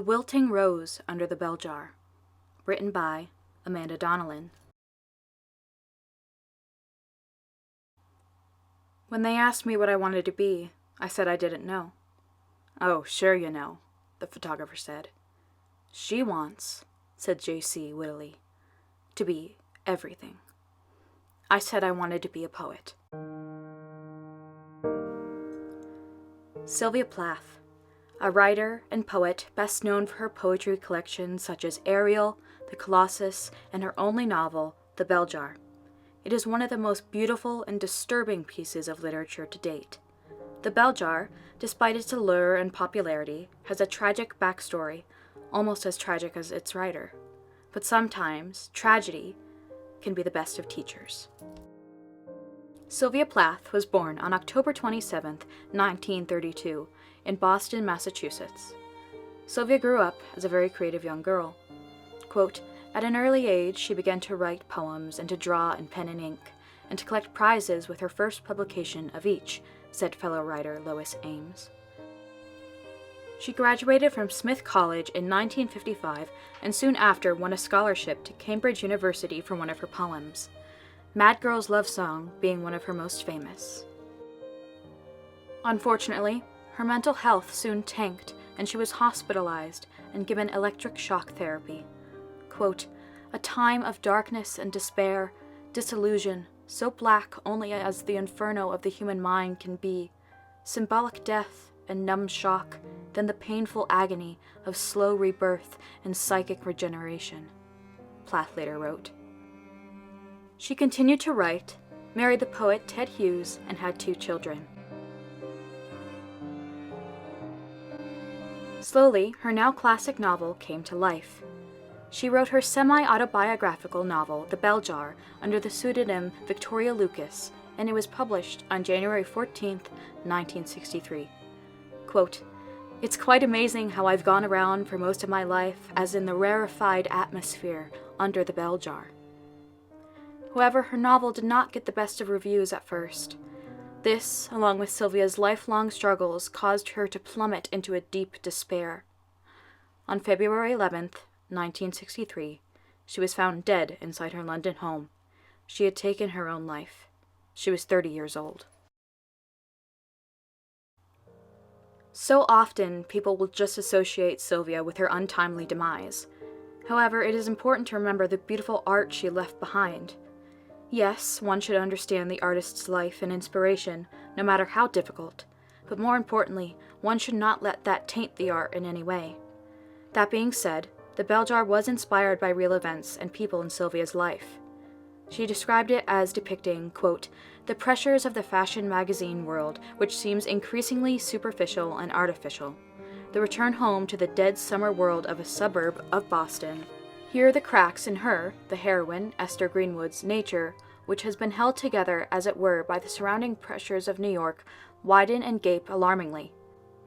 The Wilting Rose Under the Bell Jar, written by Donalyn. When they asked me what I wanted to be, I said I didn't know. "Oh, sure you know," the photographer said. "She wants," said JC wittily, "to be everything." I said I wanted to be a poet. Sylvia Plath, a writer and poet best known for her poetry collections such as Ariel, the Colossus, and her only novel, The Bell Jar. It is one of the most beautiful and disturbing pieces of literature to date. The Bell Jar, despite its allure and popularity, has a tragic backstory, almost as tragic as its writer. But sometimes, tragedy can be the best of teachers. Sylvia Plath was born on October 27, 1932, in Boston, Massachusetts. Sylvia grew up as a very creative young girl. Quote, "At an early age, she began to write poems and to draw in pen and ink, and to collect prizes with her first publication of each," said fellow writer Lois Ames. She graduated from Smith College in 1955 and soon after won a scholarship to Cambridge University for one of her poems, Mad Girl's Love Song being one of her most famous. Unfortunately, her mental health soon tanked and she was hospitalized and given electric shock therapy. Quote, "A time of darkness and despair, disillusion, so black only as the inferno of the human mind can be, symbolic death and numb shock, then the painful agony of slow rebirth and psychic regeneration," Plath later wrote. She continued to write, married the poet Ted Hughes, and had 2 children. Slowly, her now classic novel came to life. She wrote her semi-autobiographical novel, The Bell Jar, under the pseudonym Victoria Lucas, and it was published on January 14, 1963. Quote, "It's quite amazing how I've gone around for most of my life as in the rarefied atmosphere under the bell jar." However, her novel did not get the best of reviews at first. This, along with Sylvia's lifelong struggles, caused her to plummet into a deep despair. On February 11, 1963, she was found dead inside her London home. She had taken her own life. She was 30 years old. So often, people will just associate Sylvia with her untimely demise. However, it is important to remember the beautiful art she left behind. Yes, one should understand the artist's life and inspiration, no matter how difficult, but more importantly, one should not let that taint the art in any way. That being said, The Bell Jar was inspired by real events and people in Sylvia's life. She described it as depicting, quote, "the pressures of the fashion magazine world, which seems increasingly superficial and artificial. The return home to the dead summer world of a suburb of Boston. Here are the cracks in her, the heroine, Esther Greenwood's, nature, which has been held together, as it were, by the surrounding pressures of New York, widen and gape alarmingly.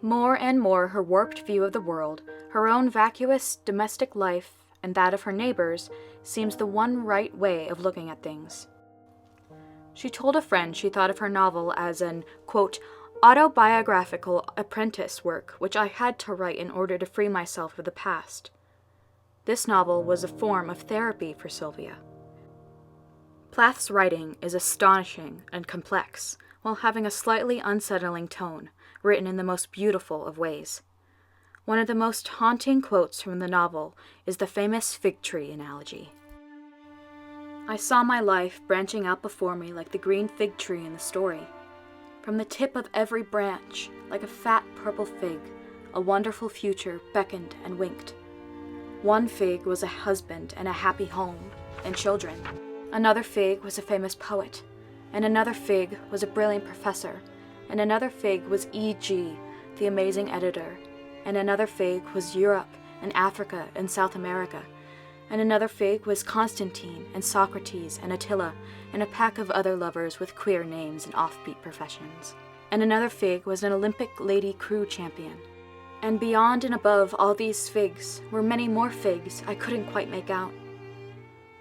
More and more her warped view of the world, her own vacuous domestic life, and that of her neighbors, seems the one right way of looking at things." She told a friend she thought of her novel as an, quote, "autobiographical apprentice work which I had to write in order to free myself of the past." This novel was a form of therapy for Sylvia. Plath's writing is astonishing and complex, while having a slightly unsettling tone, written in the most beautiful of ways. One of the most haunting quotes from the novel is the famous fig tree analogy. "I saw my life branching out before me like the green fig tree in the story. From the tip of every branch, like a fat purple fig, a wonderful future beckoned and winked. One fig was a husband and a happy home and children. Another fig was a famous poet, and another fig was a brilliant professor, and another fig was E.G., the amazing editor, and another fig was Europe and Africa and South America, and another fig was Constantine and Socrates and Attila and a pack of other lovers with queer names and offbeat professions. And another fig was an Olympic lady crew champion. And beyond and above all these figs were many more figs I couldn't quite make out.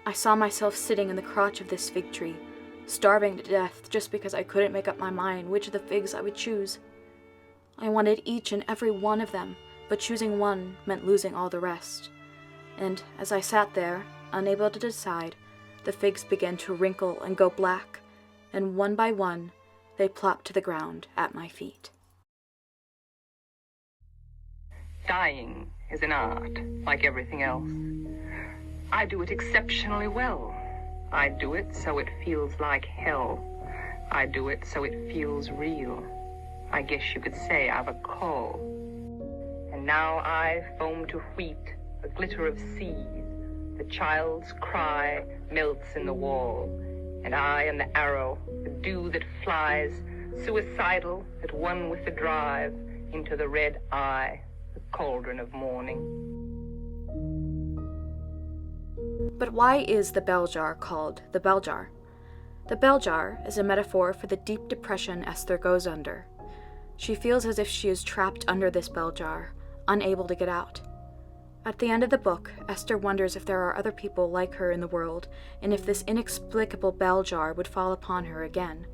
I saw myself sitting in the crotch of this fig tree, starving to death just because I couldn't make up my mind which of the figs I would choose. I wanted each and every one of them, but choosing one meant losing all the rest. And as I sat there, unable to decide, the figs began to wrinkle and go black, and one by one, they plopped to the ground at my feet. Dying is an art, like everything else. I do it exceptionally well. I do it so it feels like hell. I do it so it feels real. I guess you could say I've a call. And now I foam to wheat, a glitter of seas. The child's cry melts in the wall. And I am the arrow, the dew that flies, suicidal at one with the drive, into the red eye, the cauldron of morning. But why is the bell jar called the bell jar? The bell jar is a metaphor for the deep depression Esther goes under. She feels as if she is trapped under this bell jar, unable to get out. At the end of the book, Esther wonders if there are other people like her in the world, and if this inexplicable bell jar would fall upon her again.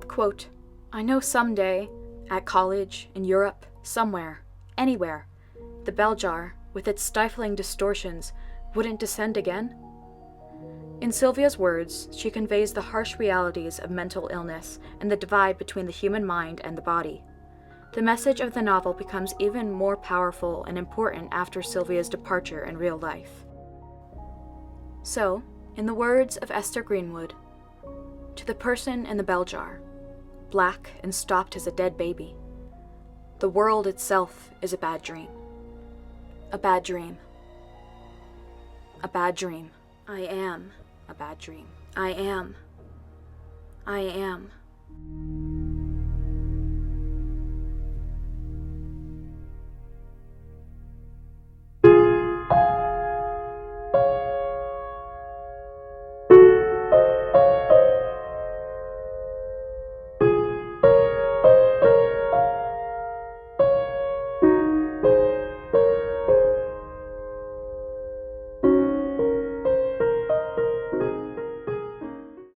Quote, "I know someday, at college, in Europe, somewhere, anywhere, the bell jar, with its stifling distortions, wouldn't descend again." In Sylvia's words, she conveys the harsh realities of mental illness and the divide between the human mind and the body. The message of the novel becomes even more powerful and important after Sylvia's departure in real life. So, in the words of Esther Greenwood, to the person in the bell jar, black and stopped as a dead baby, the world itself is a bad dream. A bad dream. A bad dream. I am a bad dream. I am.